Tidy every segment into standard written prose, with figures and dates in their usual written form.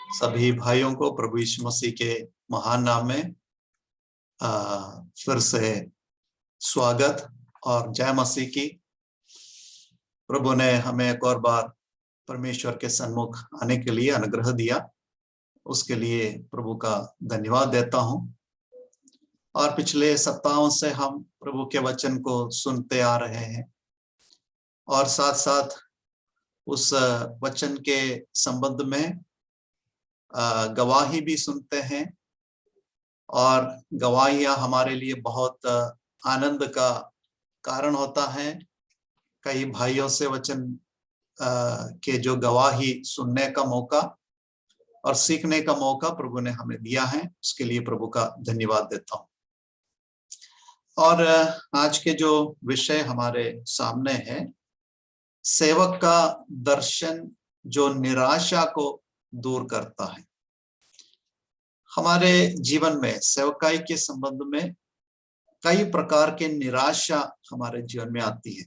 सभी भाइयों को प्रभु यीशु मसीह के महान नाम में फिर से स्वागत और जय मसीह की। प्रभु ने हमें एक और बार परमेश्वर के सन्मुख आने के लिए अनुग्रह दिया, उसके लिए प्रभु का धन्यवाद देता हूं। और पिछले सप्ताहों से हम प्रभु के वचन को सुनते आ रहे हैं और साथ साथ उस वचन के संबंध में गवाही भी सुनते हैं। और गवाहियां हमारे लिए बहुत आनंद का कारण होता है। कई भाइयों से वचन के जो गवाही सुनने का मौका और सीखने का मौका प्रभु ने हमें दिया है, उसके लिए प्रभु का धन्यवाद देता हूं। और आज के जो विषय हमारे सामने है, सेवक का दर्शन जो निराशा को दूर करता है। हमारे जीवन में सेवकाई के संबंध में कई प्रकार के निराशा हमारे जीवन में आती है।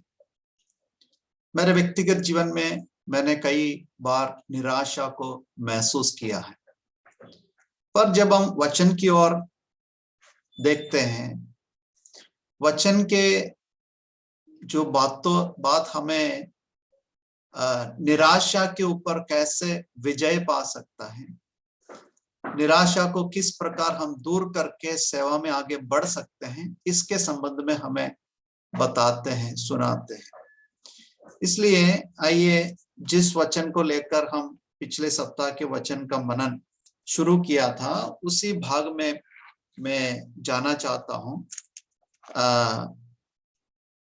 मेरे व्यक्तिगत जीवन में मैंने कई बार निराशा को महसूस किया है, पर जब हम वचन की ओर देखते हैं, वचन के जो बात हमें निराशा के ऊपर कैसे विजय पा सकता है, निराशा को किस प्रकार हम दूर करके सेवा में आगे बढ़ सकते हैं, इसके संबंध में हमें बताते हैं, सुनाते हैं। इसलिए आइए जिस वचन को लेकर हम पिछले सप्ताह के वचन का मनन शुरू किया था, उसी भाग में मैं जाना चाहता हूं।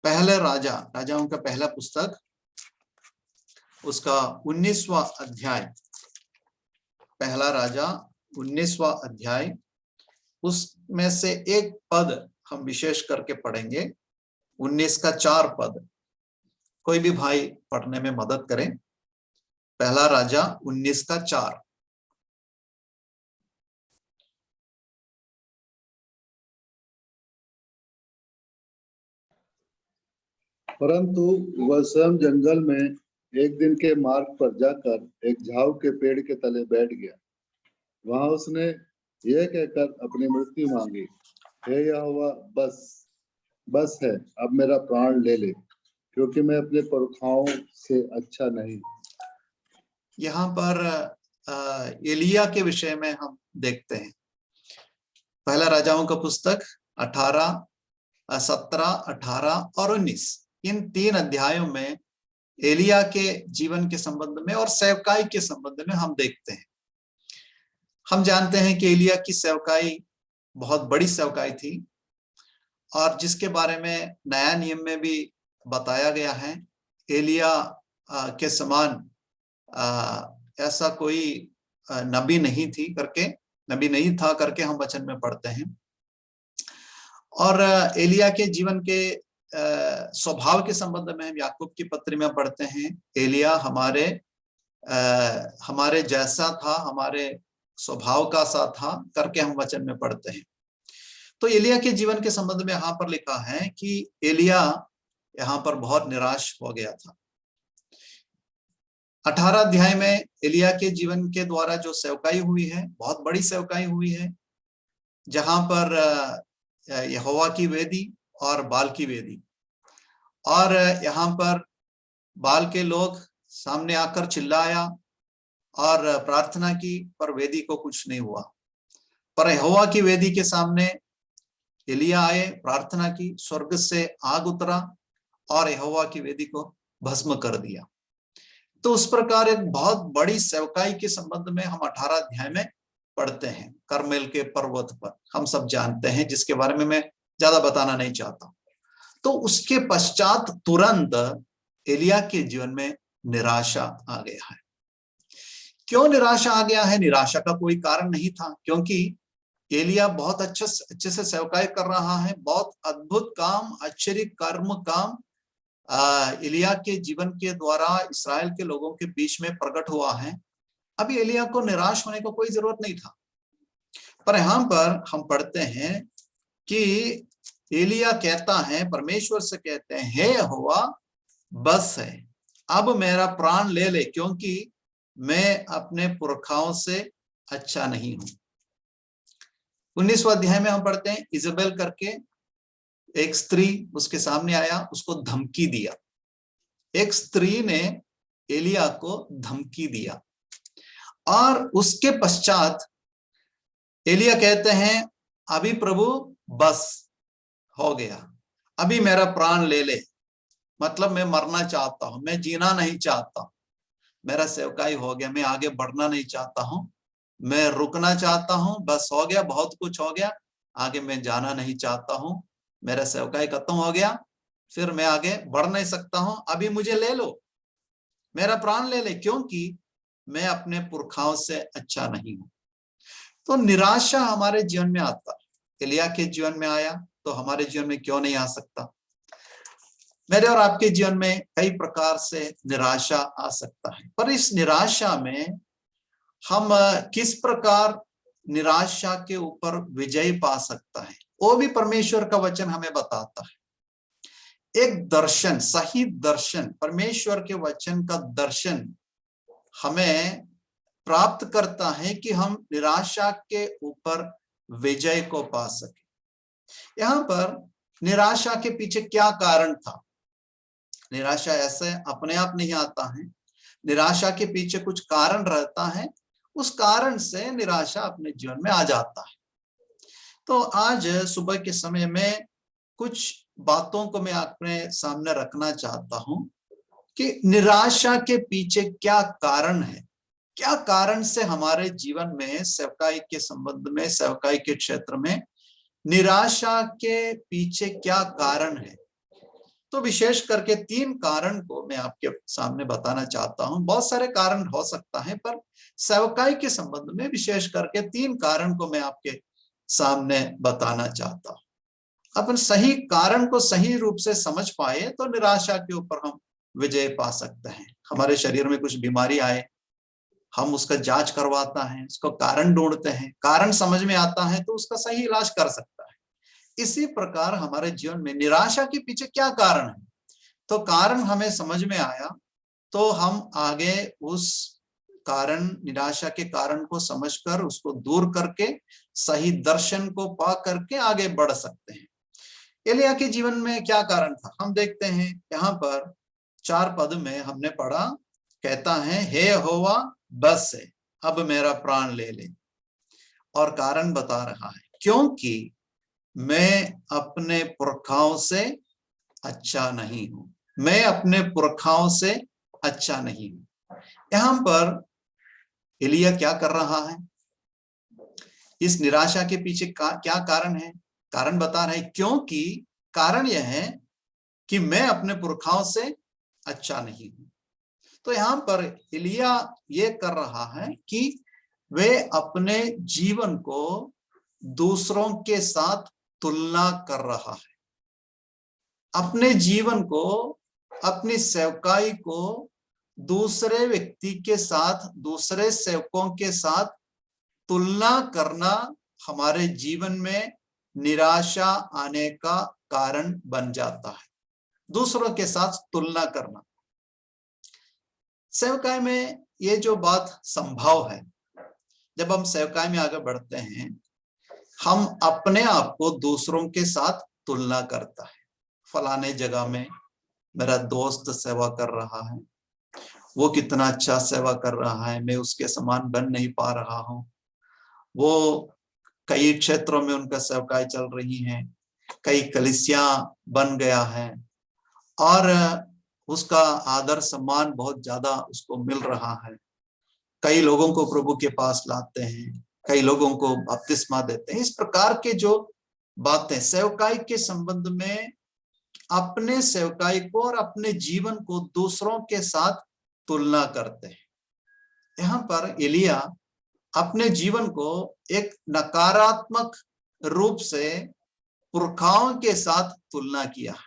पहले राजाओं का पहला पुस्तक, उसका 19वां अध्याय, पहला राजा 19वां अध्याय, उसमें से एक पद हम विशेष करके पढ़ेंगे, 19 का 4 पद। कोई भी भाई पढ़ने में मदद करें। पहला राजा 19 का 4। परंतु वह स्वयं जंगल में एक दिन के मार्ग पर जाकर एक झाऊ के पेड़ के तले बैठ गया। वहां उसने यह कहकर अपनी मृत्यु मांगी, हे यहोवा, बस है, अब मेरा प्राण ले ले, क्योंकि मैं अपने पुरखाओं से अच्छा नहीं। यहाँ पर एलिया के विषय में हम देखते हैं। पहला राजाओं का पुस्तक 18, 17, 18 और 19, इन 3 अध्यायों में एलिया के जीवन के संबंध में और सेवकाई के संबंध में हम देखते हैं। हम जानते हैं कि एलिया की सेवकाई बहुत बड़ी सेवकाई थी और जिसके बारे में नया नियम में भी बताया गया है। एलिया के समान ऐसा कोई नबी नहीं था करके हम वचन में पढ़ते हैं। और एलिया के जीवन के स्वभाव के संबंध में हम याकूब की पत्री में पढ़ते हैं, एलिया हमारे जैसा था, हमारे स्वभाव का सा था करके हम वचन में पढ़ते हैं। तो एलिया के जीवन के संबंध में यहाँ पर लिखा है कि एलिया यहाँ पर बहुत निराश हो गया था। 18 अध्याय में एलिया के जीवन के द्वारा जो सेवकाई हुई है, बहुत बड़ी सेवकाई हुई है, जहां पर यहोवा की वेदी और बाल की वेदी, और यहाँ पर बाल के लोग सामने आकर चिल्लाया और प्रार्थना की, पर वेदी को कुछ नहीं हुआ। पर यहोवा की वेदी के सामने एलिया आए, प्रार्थना की, स्वर्ग से आग उतरा और यहोवा की वेदी को भस्म कर दिया। तो उस प्रकार एक बहुत बड़ी सेवकाई के संबंध में हम 18 अध्याय में पढ़ते हैं। करमेल के पर्वत पर हम सब जानते हैं, जिसके बारे में मैं ज्यादा बताना नहीं चाहता। तो उसके पश्चात तुरंत एलिया के जीवन में निराशा आ गया है। क्यों निराशा आ गया है? निराशा का कोई कारण नहीं था, क्योंकि एलिया बहुत अच्छे से सेवकाई कर रहा है। बहुत अद्भुत काम, आश्चर्य कर्म काम एलिया के जीवन के द्वारा इस्राएल के लोगों के बीच में प्रकट हुआ है। अभी एलिया को निराश होने को कोई जरूरत नहीं था। पर यहाँ पर हम पढ़ते हैं कि एलिया कहता है, परमेश्वर से कहते हैं, हे यहोवा, बस है, अब मेरा प्राण ले ले, क्योंकि मैं अपने पुरखाओं से अच्छा नहीं हूं। 19वां अध्याय में हम पढ़ते हैं, इजेबेल करके एक स्त्री उसके सामने आया, उसको धमकी दिया। एक स्त्री ने एलिया को धमकी दिया और उसके पश्चात एलिया कहते हैं, अभी प्रभु बस हो गया, अभी मेरा प्राण ले ले, मतलब मैं मरना चाहता हूं, मैं जीना नहीं चाहता, मेरा सेवकाई हो गया, मैं आगे बढ़ना नहीं चाहता हूं, मैं रुकना चाहता हूं, बस हो गया, बहुत कुछ हो गया, आगे मैं जाना नहीं चाहता हूं, मेरा सेवकाई खत्म हो गया, फिर मैं आगे बढ़ नहीं सकता हूं, अभी मुझे ले लो, मेरा प्राण ले ले, क्योंकि मैं अपने पुरखाओं से अच्छा नहीं हूं। तो निराशा हमारे जीवन में आता है। एलिया के जीवन में आया तो हमारे जीवन में क्यों नहीं आ सकता? मेरे और आपके जीवन में कई प्रकार से निराशा आ सकता है, पर इस निराशा में हम किस प्रकार निराशा के ऊपर विजय पा सकता है, वो भी परमेश्वर का वचन हमें बताता है। एक दर्शन, सही दर्शन, परमेश्वर के वचन का दर्शन हमें प्राप्त करता है कि हम निराशा के ऊपर विजय को पा सके। यहां पर निराशा के पीछे क्या कारण था? निराशा ऐसे अपने आप नहीं आता है, निराशा के पीछे कुछ कारण रहता है, उस कारण से निराशा अपने जीवन में आ जाता है। तो आज सुबह के समय में कुछ बातों को मैं अपने सामने रखना चाहता हूं कि निराशा के पीछे क्या कारण है, क्या कारण से हमारे जीवन में सेवकाई के संबंध में, सेवकाई के क्षेत्र में निराशा के पीछे क्या कारण है। तो विशेष करके 3 कारण को मैं आपके सामने बताना चाहता हूं। बहुत सारे कारण हो सकता है, पर सेवकाई के संबंध में विशेष करके 3 कारण को मैं आपके सामने बताना चाहता हूं। अपन सही कारण को सही रूप से समझ पाए तो निराशा के ऊपर हम विजय पा सकते हैं। हमारे शरीर में कुछ बीमारी आए, हम उसका जांच करवाता है, उसको कारण ढूंढते हैं, कारण समझ में आता है तो उसका सही इलाज कर सकता है। इसी प्रकार हमारे जीवन में निराशा के पीछे क्या कारण है, तो कारण हमें समझ में आया तो हम आगे उस कारण, निराशा के कारण को समझकर उसको दूर करके सही दर्शन को पा करके आगे बढ़ सकते हैं। एलिया के जीवन में क्या कारण था, हम देखते हैं यहाँ पर 4 पद में हमने पढ़ा, कहता है, हे यहोवा बस है, अब मेरा प्राण ले ले। और कारण बता रहा है, क्योंकि मैं अपने पुरखाओं से अच्छा नहीं हूं, मैं अपने पुरखाओं से अच्छा नहीं हूं। यहां पर एलिया क्या कर रहा है, इस निराशा के पीछे क्या कारण है? कारण बता रहे, क्योंकि कारण यह है कि मैं अपने पुरखाओं से अच्छा नहीं हूं। तो यहां पर एलिया ये कर रहा है कि वे अपने जीवन को दूसरों के साथ तुलना कर रहा है, अपने जीवन को, अपनी सेवकाई को दूसरे व्यक्ति के साथ, दूसरे सेवकों के साथ तुलना करना हमारे जीवन में निराशा आने का कारण बन जाता है। दूसरों के साथ तुलना करना, सेवकाई में ये जो बात संभव है, जब हम सेवकाई में आगे बढ़ते हैं, हम अपने आप को दूसरों के साथ तुलना करता है। फलाने जगह में मेरा दोस्त सेवा कर रहा है, वो कितना अच्छा सेवा कर रहा है, मैं उसके समान बन नहीं पा रहा हूं। वो कई क्षेत्रों में उनका सेवकाई चल रही है, कई कलीसिया बन गया है और उसका आदर सम्मान बहुत ज्यादा उसको मिल रहा है। कई लोगों को प्रभु के पास लाते हैं, कई लोगों को बपतिस्मा देते हैं। इस प्रकार के जो बातें सेवकाई के संबंध में, अपने सेवकाई को और अपने जीवन को दूसरों के साथ तुलना करते हैं। यहाँ पर एलिया अपने जीवन को एक नकारात्मक रूप से पुरखाओं के साथ तुलना किया है,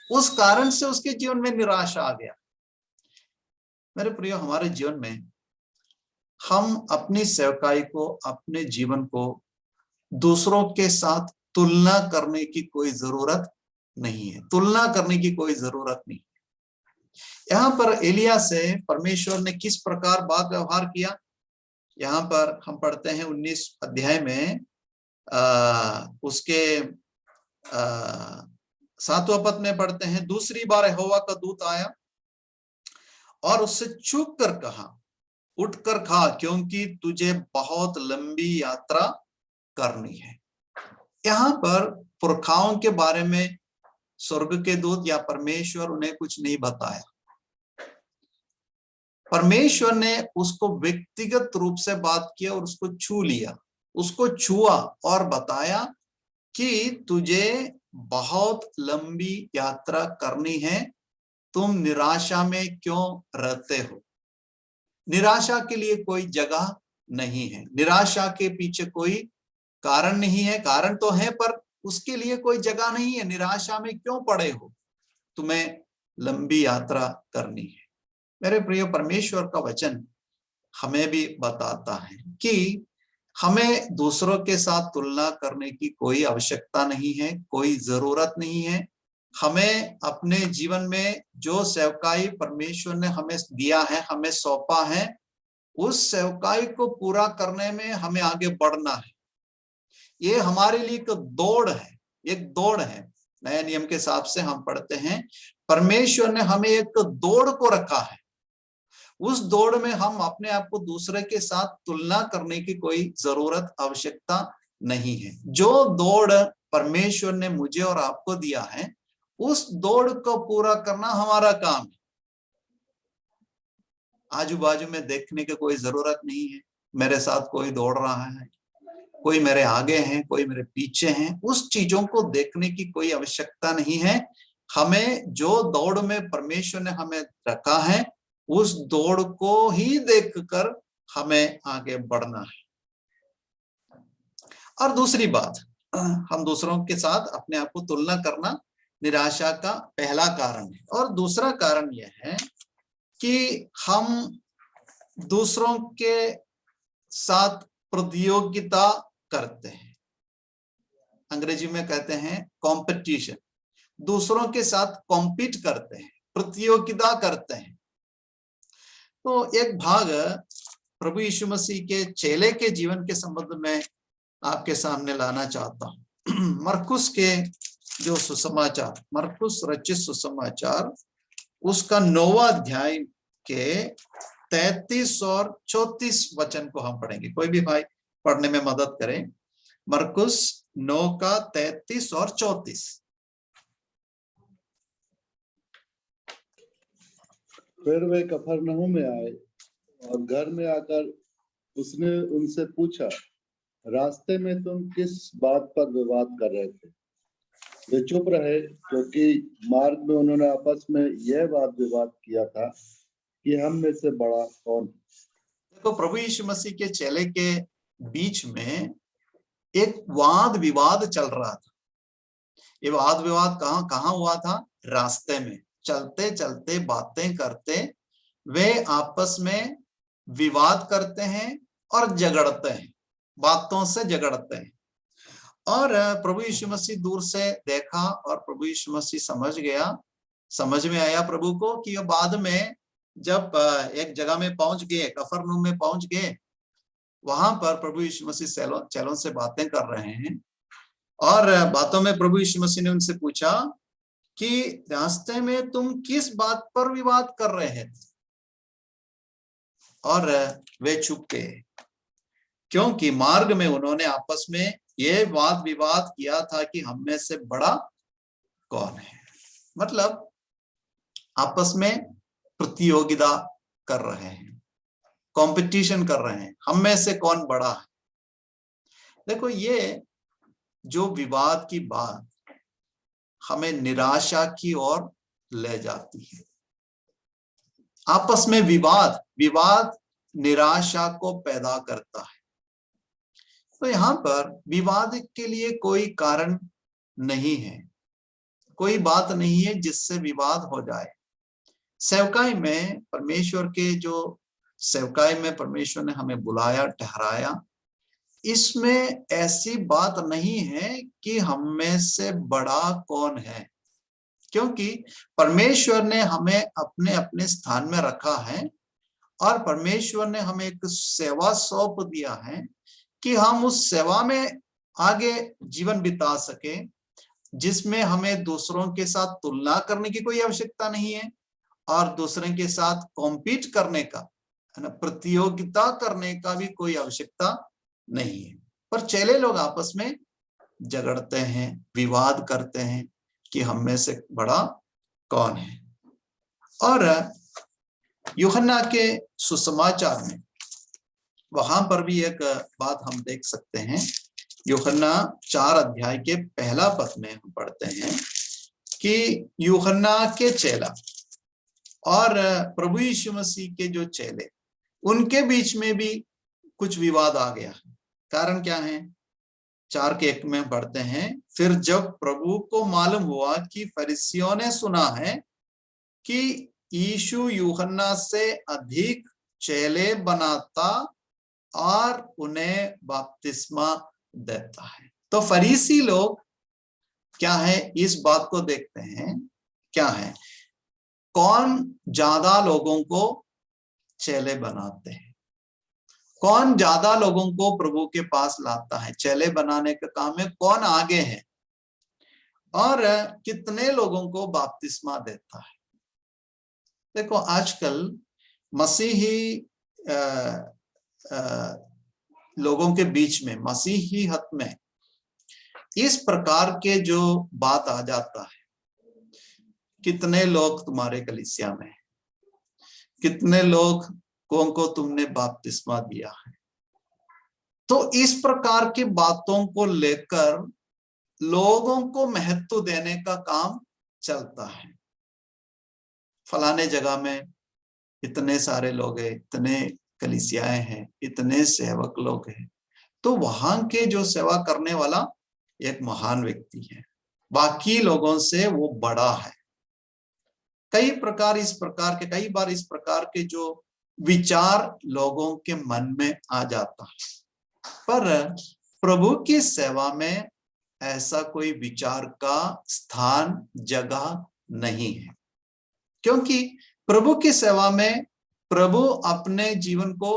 उस कारण से उसके जीवन में निराशा आ गया। मेरे प्रियो, हमारे जीवन में हम अपनी सेवकाई को, अपने जीवन को दूसरों के साथ तुलना करने की कोई जरूरत नहीं है, तुलना करने की कोई जरूरत नहीं। यहाँ पर एलिया से परमेश्वर ने किस प्रकार बात व्यवहार किया, यहाँ पर हम पढ़ते हैं 19 अध्याय में उसके 7वां पद में पढ़ते हैं, दूसरी बार यहोवा का दूत आया और उससे चूक कर कहा, उठकर खा, क्योंकि तुझे बहुत लंबी यात्रा करनी है। यहाँ पर पुरखाओं के बारे में स्वर्ग के दूत या परमेश्वर उन्हें कुछ नहीं बताया। परमेश्वर ने उसको व्यक्तिगत रूप से बात किया और उसको छू लिया, उसको छुआ और बताया कि तुझे बहुत लंबी यात्रा करनी है, तुम निराशा में क्यों रहते हो। निराशा के लिए कोई जगह नहीं है, निराशा के पीछे कोई कारण नहीं है, कारण तो है पर उसके लिए कोई जगह नहीं है। निराशा में क्यों पड़े हो, तुम्हें लंबी यात्रा करनी है। मेरे प्रिय, परमेश्वर का वचन हमें भी बताता है कि हमें दूसरों के साथ तुलना करने की कोई आवश्यकता नहीं है, कोई जरूरत नहीं है। हमें अपने जीवन में जो सेवकाई परमेश्वर ने हमें दिया है, हमें सौंपा है, उस सेवकाई को पूरा करने में हमें आगे बढ़ना है। ये हमारे लिए एक दौड़ है, एक दौड़ है। नए नियम के हिसाब से हम पढ़ते हैं, परमेश्वर ने हमें एक दौड़ को रखा है। उस दौड़ में हम अपने आप को दूसरे के साथ तुलना करने की कोई जरूरत, आवश्यकता नहीं है। जो दौड़ परमेश्वर ने मुझे और आपको दिया है, उस दौड़ को पूरा करना हमारा काम है। आजू बाजू में देखने की कोई जरूरत नहीं है, मेरे साथ कोई दौड़ रहा है, कोई मेरे आगे है, कोई मेरे पीछे है, उस चीजों को देखने की कोई आवश्यकता नहीं है। हमें जो दौड़ में परमेश्वर ने हमें रखा है, उस दौड़ को ही देखकर हमें आगे बढ़ना है। और दूसरी बात, हम दूसरों के साथ अपने आप को तुलना करना निराशा का पहला कारण है। और दूसरा कारण यह है कि हम दूसरों के साथ प्रतियोगिता करते हैं। अंग्रेजी में कहते हैं कंपटीशन। दूसरों के साथ कॉम्पीट करते हैं, प्रतियोगिता करते हैं। तो एक भाग प्रभु यीशु मसीह के चेले के जीवन के संबंध में आपके सामने लाना चाहता हूं। मरकुस के जो सुसमाचार, मरकुस रचित सुसमाचार, उसका 9वां अध्याय के 33 और 34 वचन को हम पढ़ेंगे। कोई भी भाई पढ़ने में मदद करें। मरकुस 9 का 33 और 34। फिर वे कफरनहूम में आए और घर में आकर उसने उनसे पूछा, रास्ते में तुम किस बात पर विवाद कर रहे थे। वे चुप रहे, क्योंकि मार्ग में उन्होंने आपस में यह वाद विवाद किया था कि हम में से बड़ा कौन। देखो, प्रभु यीशु मसीह के चेले के बीच में एक वाद विवाद चल रहा था। ये वाद विवाद कहाँ हुआ था? रास्ते में चलते चलते बातें करते वे आपस में विवाद करते हैं और झगड़ते हैं, बातों से झगड़ते हैं। और प्रभु यीशु मसीह दूर से देखा और प्रभु यीशु मसीह समझ गया, समझ में आया प्रभु को कि ये बाद में जब एक जगह में पहुंच गए, कफरनहूम में पहुंच गए, वहां पर प्रभु यीशु मसीह चेलों से बातें कर रहे हैं। और बातों में प्रभु यीशु मसीह ने उनसे पूछा कि रास्ते में तुम किस बात पर विवाद कर रहे थे। और वे चुप गए, क्योंकि मार्ग में उन्होंने आपस में ये वाद विवाद किया था कि हम में से बड़ा कौन है। मतलब आपस में प्रतियोगिता कर रहे हैं, कंपटीशन कर रहे हैं, हम में से कौन बड़ा है। देखो, ये जो विवाद की बात हमें निराशा की ओर ले जाती है। आपस में विवाद निराशा को पैदा करता है। तो यहाँ पर विवाद के लिए कोई कारण नहीं है, कोई बात नहीं है जिससे विवाद हो जाए। सेवकाई में परमेश्वर के जो सेवकाई में परमेश्वर ने हमें बुलाया, ठहराया, इसमें ऐसी बात नहीं है कि हम में से बड़ा कौन है, क्योंकि परमेश्वर ने हमें अपने अपने स्थान में रखा है और परमेश्वर ने हमें एक सेवा सौंप दिया है कि हम उस सेवा में आगे जीवन बिता सके, जिसमें हमें दूसरों के साथ तुलना करने की कोई आवश्यकता नहीं है और दूसरों के साथ कॉम्पीट करने का, है ना, प्रतियोगिता करने का भी कोई आवश्यकता नहीं है। पर चेले लोग आपस में झगड़ते हैं, विवाद करते हैं कि हम में से बड़ा कौन है। और यूहन्ना के सुसमाचार में वहां पर भी एक बात हम देख सकते हैं। यूहन्ना 4 अध्याय के पहला पद में हम पढ़ते हैं कि यूहन्ना के चेला और प्रभु यीशु मसीह के जो चेले, उनके बीच में भी कुछ विवाद आ गया। कारण क्या है? 4:1 में पढ़ते हैं, फिर जब प्रभु को मालूम हुआ कि फरीसियों ने सुना है कि यीशु यूहन्ना से अधिक चेले बनाता और उन्हें बपतिस्मा देता है, तो फरीसी लोग क्या है, इस बात को देखते हैं क्या है, कौन ज्यादा लोगों को चेले बनाते हैं, कौन ज्यादा लोगों को प्रभु के पास लाता है, चेले बनाने का काम में कौन आगे है और कितने लोगों को बपतिस्मा देता है। देखो, आजकल मसीही लोगों के बीच में, मसीही हत में इस प्रकार के जो बात आ जाता है, कितने लोग तुम्हारे कलीसिया में, कितने लोग को तुमने बपतिस्मा दिया है, तो इस प्रकार की बातों को लेकर लोगों को महत्व देने का काम चलता है। फलाने जगह में इतने सारे लोग हैं, इतने कलीसियाएं हैं, इतने सेवक लोग हैं, तो वहां के जो सेवा करने वाला एक महान व्यक्ति है, बाकी लोगों से वो बड़ा है। कई बार इस प्रकार के जो विचार लोगों के मन में आ जाता है, पर प्रभु की सेवा में ऐसा कोई विचार का स्थान, जगह नहीं है, क्योंकि प्रभु की सेवा में प्रभु अपने जीवन को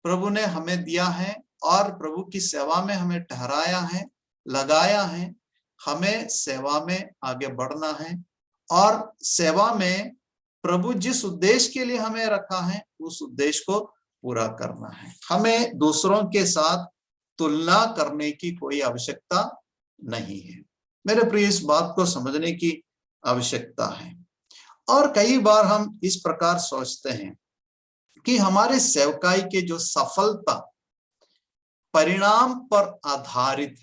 प्रभु ने हमें दिया है और प्रभु की सेवा में हमें ठहराया है, लगाया है। हमें सेवा में आगे बढ़ना है और सेवा में प्रभु जिस उद्देश्य के लिए हमें रखा है उस उद्देश्य को पूरा करना है। हमें दूसरों के साथ तुलना करने की कोई आवश्यकता नहीं है। मेरे प्रिय, इस बात को समझने की आवश्यकता है। और कई बार हम इस प्रकार सोचते हैं कि हमारे सेवकाई के जो सफलता परिणाम पर आधारित,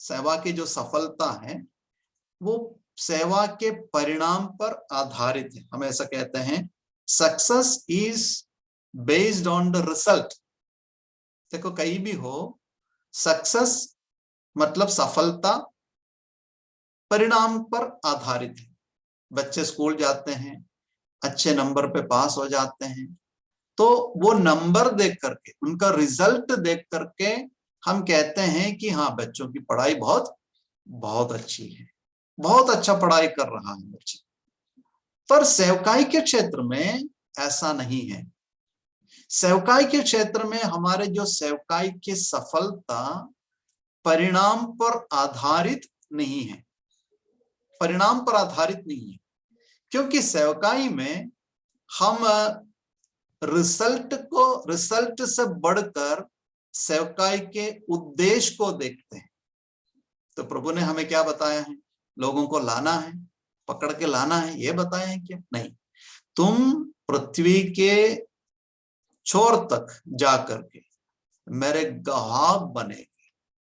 सेवा की जो सफलता है वो सेवा के परिणाम पर आधारित है। हम ऐसा कहते हैं, success is based on the result. देखो, कहीं भी हो, सक्सेस मतलब सफलता परिणाम पर आधारित है। बच्चे स्कूल जाते हैं, अच्छे नंबर पे पास हो जाते हैं, तो वो नंबर देख करके, उनका रिजल्ट देख करके हम कहते हैं कि हाँ, बच्चों की पढ़ाई बहुत बहुत अच्छी है, बहुत अच्छा पढ़ाई कर रहा है बच्चे। पर सेवकाई के क्षेत्र में ऐसा नहीं है। सेवकाई के क्षेत्र में हमारे जो सेवकाई की सफलता परिणाम पर आधारित नहीं है, परिणाम पर आधारित नहीं है, क्योंकि सेवकाई में हम रिजल्ट से बढ़कर सेवकाई के उद्देश्य को देखते हैं। तो प्रभु ने हमें क्या बताया है? लोगों को लाना है, पकड़ के लाना है, ये बताया है क्या? नहीं, तुम पृथ्वी के छोर तक जाकर के मेरे गवाह बने।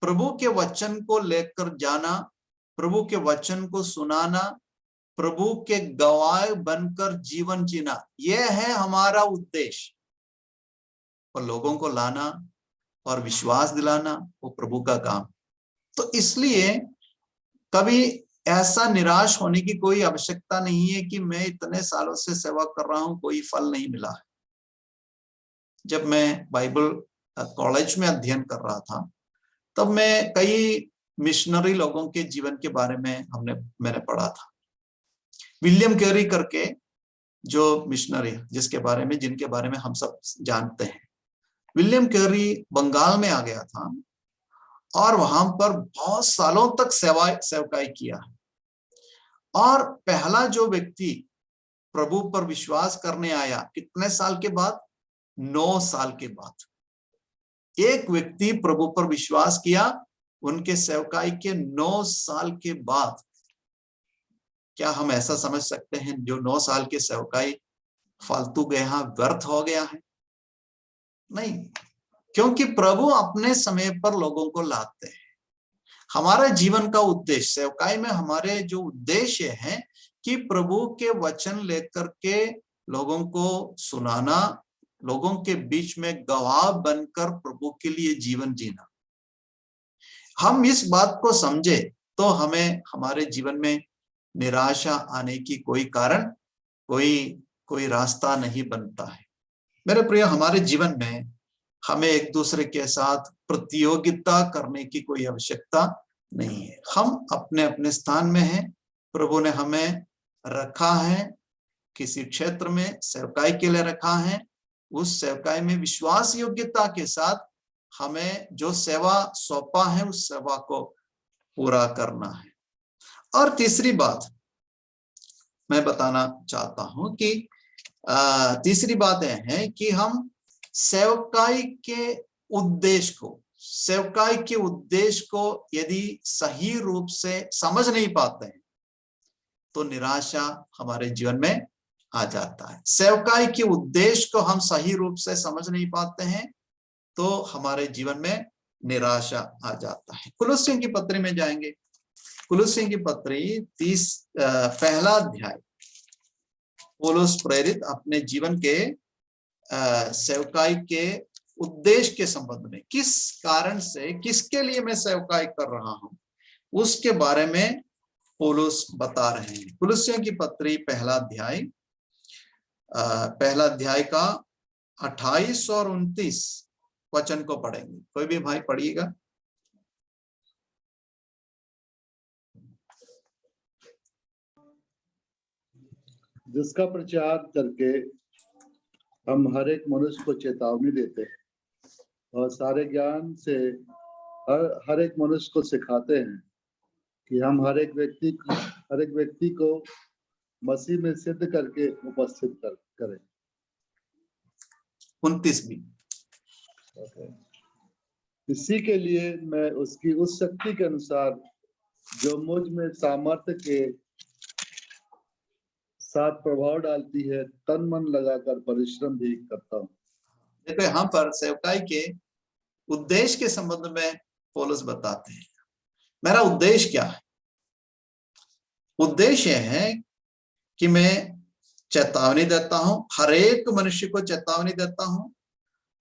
प्रभु के वचन को लेकर जाना, प्रभु के वचन को सुनाना, प्रभु के गवाह बनकर जीवन जीना, यह है हमारा उद्देश्य। और लोगों को लाना और विश्वास दिलाना वो प्रभु का काम। तो इसलिए कभी ऐसा निराश होने की कोई आवश्यकता नहीं है कि मैं इतने सालों से सेवा कर रहा हूं, कोई फल नहीं मिला है। जब मैं बाइबल कॉलेज में अध्ययन कर रहा था, तब मैं कई मिशनरी लोगों के जीवन के बारे में मैंने पढ़ा था। विलियम कैरी करके जो मिशनरी जिनके बारे में हम सब जानते हैं। विलियम कैरी बंगाल में आ गया था और वहां पर बहुत सालों तक सेवकाई किया है। और पहला जो व्यक्ति प्रभु पर विश्वास करने आया कितने साल के बाद? 9 साल के बाद एक व्यक्ति प्रभु पर विश्वास किया। उनके सेवकाई के 9 साल के बाद। क्या हम ऐसा समझ सकते हैं जो 9 साल की सेवकाई फालतू गया, व्यर्थ हो गया है? नहीं, क्योंकि प्रभु अपने समय पर लोगों को लाते हैं। हमारे जीवन का उद्देश्य, सेवकाई में हमारे जो उद्देश्य है कि प्रभु के वचन लेकर के लोगों को सुनाना, लोगों के बीच में गवाह बनकर प्रभु के लिए जीवन जीना। हम इस बात को समझे तो हमें हमारे जीवन में निराशा आने की कोई कारण, कोई रास्ता नहीं बनता है। मेरे प्रिय, हमारे जीवन में हमें एक दूसरे के साथ प्रतियोगिता करने की कोई आवश्यकता नहीं है। हम अपने अपने स्थान में हैं। प्रभु ने हमें रखा है, किसी क्षेत्र में सेवकाई के लिए रखा है। उस सेवकाई में विश्वास योग्यता के साथ हमें जो सेवा सौंपा है उस सेवा को पूरा करना है। और तीसरी बात मैं बताना चाहता हूं कि तीसरी बात यह है कि हम सेवकाई के उद्देश्य को यदि सही रूप से समझ नहीं पाते हैं तो निराशा हमारे जीवन में आ जाता है। सेवकाई के उद्देश्य को हम सही रूप से समझ नहीं पाते हैं तो हमारे जीवन में निराशा आ जाता है। कुलुस्सियों की पत्री में जाएंगे। कुलुस्सियों की पत्री 30 पहला अध्याय। पौलुस प्रेरित अपने जीवन के सेवकाई के उद्देश्य के संबंध में, किस कारण से, किसके लिए मैं सेवकाई कर रहा हूं, उसके बारे में पौलुस बता रहे हैं। कुलुस्सियों की पत्री पहला अध्याय का 28 और 29 वचन को पढ़ेंगे। कोई भी भाई पढ़िएगा। जिसका प्रचार करके हम हर एक मनुष्य को चेतावनी देते हैं और सारे ज्ञान से हर एक मनुष्य को सिखाते हैं कि हम हर एक व्यक्ति को मसीह में सिद्ध करके उपस्थित करें। 29 भी। इसी के लिए मैं उसकी उस शक्ति के अनुसार जो मुझ में सामर्थ्य के साथ प्रभाव डालती है तन मन लगाकर परिश्रम भी करता हूँ। देखो, यहाँ पर सेवकाई के उद्देश्य के संबंध में पौलुस बताते हैं। मेरा उद्देश्य क्या है? उद्देश्य है कि मैं चेतावनी देता हूं, हर एक मनुष्य को चेतावनी देता हूं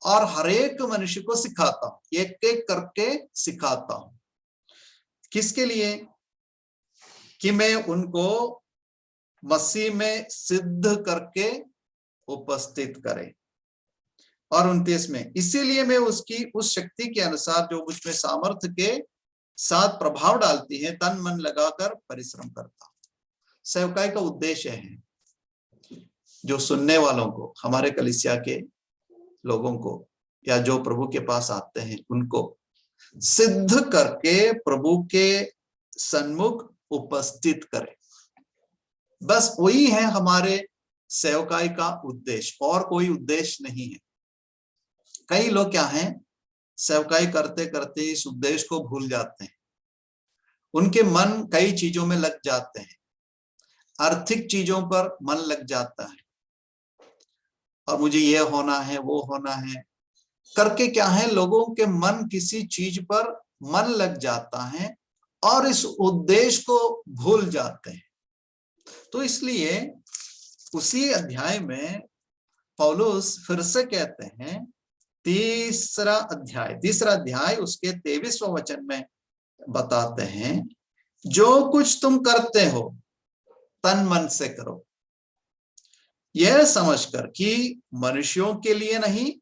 और हर एक मनुष्य को सिखाता हूं, एक एक करके सिखाता हूं। किसके लिए? कि मैं उनको मसीह में सिद्ध करके उपस्थित करे। और 29 में, इसीलिए मैं उसकी उस शक्ति के अनुसार जो मुझ में सामर्थ्य के साथ प्रभाव डालती है तन मन लगाकर परिश्रम करता हूं। सेवकाई का उद्देश्य है जो सुनने वालों को, हमारे कलीसिया के लोगों को या जो प्रभु के पास आते हैं उनको सिद्ध करके प्रभु के सन्मुख उपस्थित करे। बस वही है हमारे सेवकाई का उद्देश्य, और कोई उद्देश्य नहीं है। कई लोग क्या हैं, सेवकाई करते करते इस उद्देश्य को भूल जाते हैं। उनके मन कई चीजों में लग जाते हैं, आर्थिक चीजों पर मन लग जाता है और मुझे ये होना है, वो होना है करके क्या है, लोगों के मन किसी चीज पर मन लग जाता है और इस उद्देश्य को भूल जाते हैं। तो इसलिए उसी अध्याय में पौलुस फिर से कहते हैं, तीसरा अध्याय उसके 23वें वचन में बताते हैं, जो कुछ तुम करते हो तन मन से करो, यह समझकर कि मनुष्यों के लिए नहीं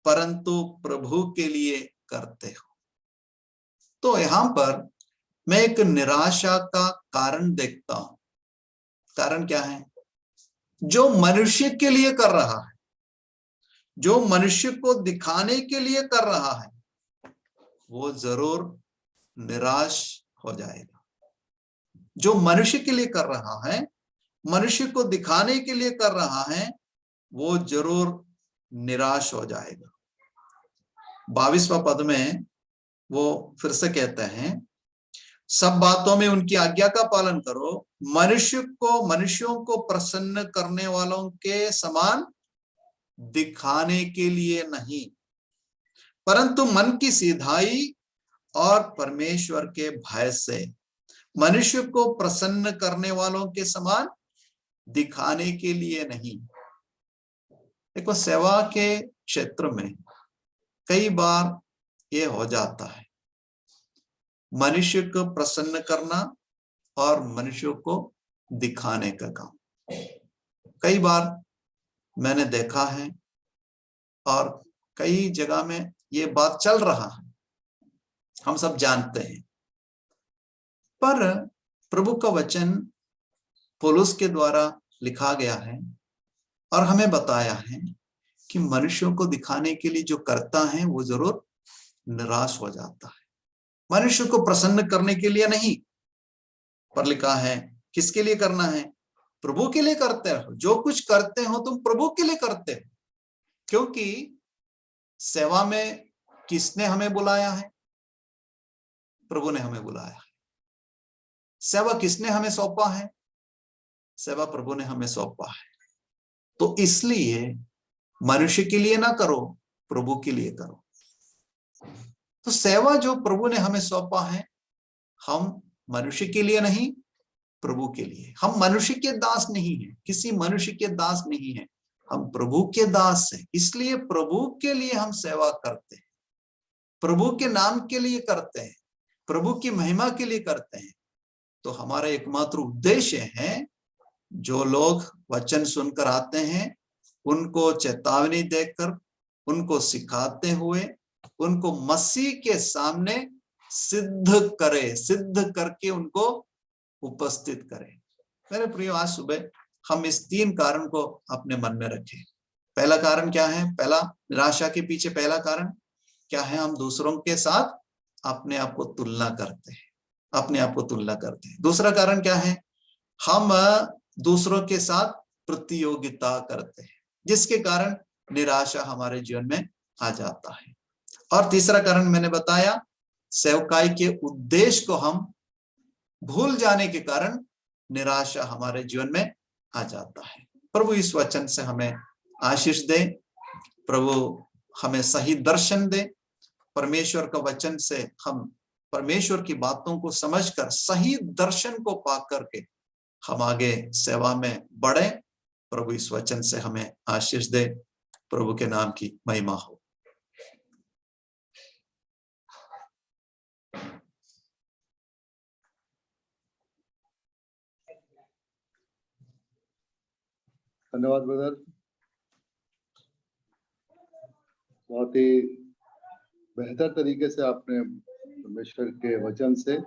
परंतु प्रभु के लिए करते हो। तो यहां पर मैं एक निराशा का कारण देखता हूं। कारण क्या है? जो मनुष्य के लिए कर रहा है, जो मनुष्य को दिखाने के लिए कर रहा है, वो जरूर निराश हो जाएगा। जो मनुष्य के लिए कर रहा है, मनुष्य को दिखाने के लिए कर रहा है, वो जरूर निराश हो जाएगा। 22वां पद में वो फिर से कहते हैं, सब बातों में उनकी आज्ञा का पालन करो, मनुष्यों को प्रसन्न करने वालों के समान दिखाने के लिए नहीं, परंतु मन की सीधाई और परमेश्वर के भय से मनुष्य को प्रसन्न करने वालों के समान दिखाने के लिए नहीं। देखो, सेवा के क्षेत्र में कई बार ये हो जाता है, मनुष्य को प्रसन्न करना और मनुष्य को दिखाने का काम। कई बार मैंने देखा है और कई जगह में ये बात चल रहा है, हम सब जानते हैं। पर प्रभु का वचन पौलुस के द्वारा लिखा गया है और हमें बताया है कि मनुष्यों को दिखाने के लिए जो करता है वो जरूर निराश हो जाता है। मनुष्य को प्रसन्न करने के लिए नहीं, पर लिखा है किसके लिए करना है? प्रभु के लिए करते हो। जो कुछ करते हो तुम प्रभु के लिए करते हो, क्योंकि सेवा में किसने हमें बुलाया है? प्रभु ने हमें बुलाया है। सेवा किसने हमें सौंपा है? सेवा प्रभु ने हमें सौंपा है। तो इसलिए मनुष्य के लिए ना करो, प्रभु के लिए करो। तो सेवा जो प्रभु ने हमें सौंपा है, हम मनुष्य के लिए नहीं, प्रभु के लिए। हम मनुष्य के दास नहीं हैं, किसी मनुष्य के दास नहीं हैं, हम प्रभु के दास हैं। इसलिए प्रभु के लिए हम सेवा करते हैं, प्रभु के नाम के लिए करते हैं, प्रभु की महिमा के लिए करते हैं। तो हमारा एकमात्र उद्देश्य है, जो लोग वचन सुनकर आते हैं उनको चेतावनी देकर, उनको सिखाते हुए, उनको मसीह के सामने सिद्ध करके उनको उपस्थित करें। मेरे प्रियो, आज सुबह हम इस 3 कारण को अपने मन में रखें। पहला कारण क्या है? पहला, निराशा के पीछे पहला कारण क्या है? हम दूसरों के साथ अपने आप को तुलना करते हैं, अपने आप को तुलना करते हैं। दूसरा कारण क्या है? हम दूसरों के साथ प्रतियोगिता करते हैं, जिसके कारण निराशा हमारे जीवन में आ जाता है। और तीसरा कारण मैंने बताया, सेवकाई के उद्देश्य को हम भूल जाने के कारण निराशा हमारे जीवन में आ जाता है। प्रभु इस वचन से हमें आशीष दे, प्रभु हमें सही दर्शन दे। परमेश्वर का वचन से हम परमेश्वर की बातों को समझकर सही दर्शन को पा करके हम आगे सेवा में बढ़े। प्रभु इस वचन से हमें आशीष दे। प्रभु के नाम की महिमा हो। धन्यवाद ब्रदर, बहुत ही बेहतर तरीके से आपने परमेश्वर के वचन से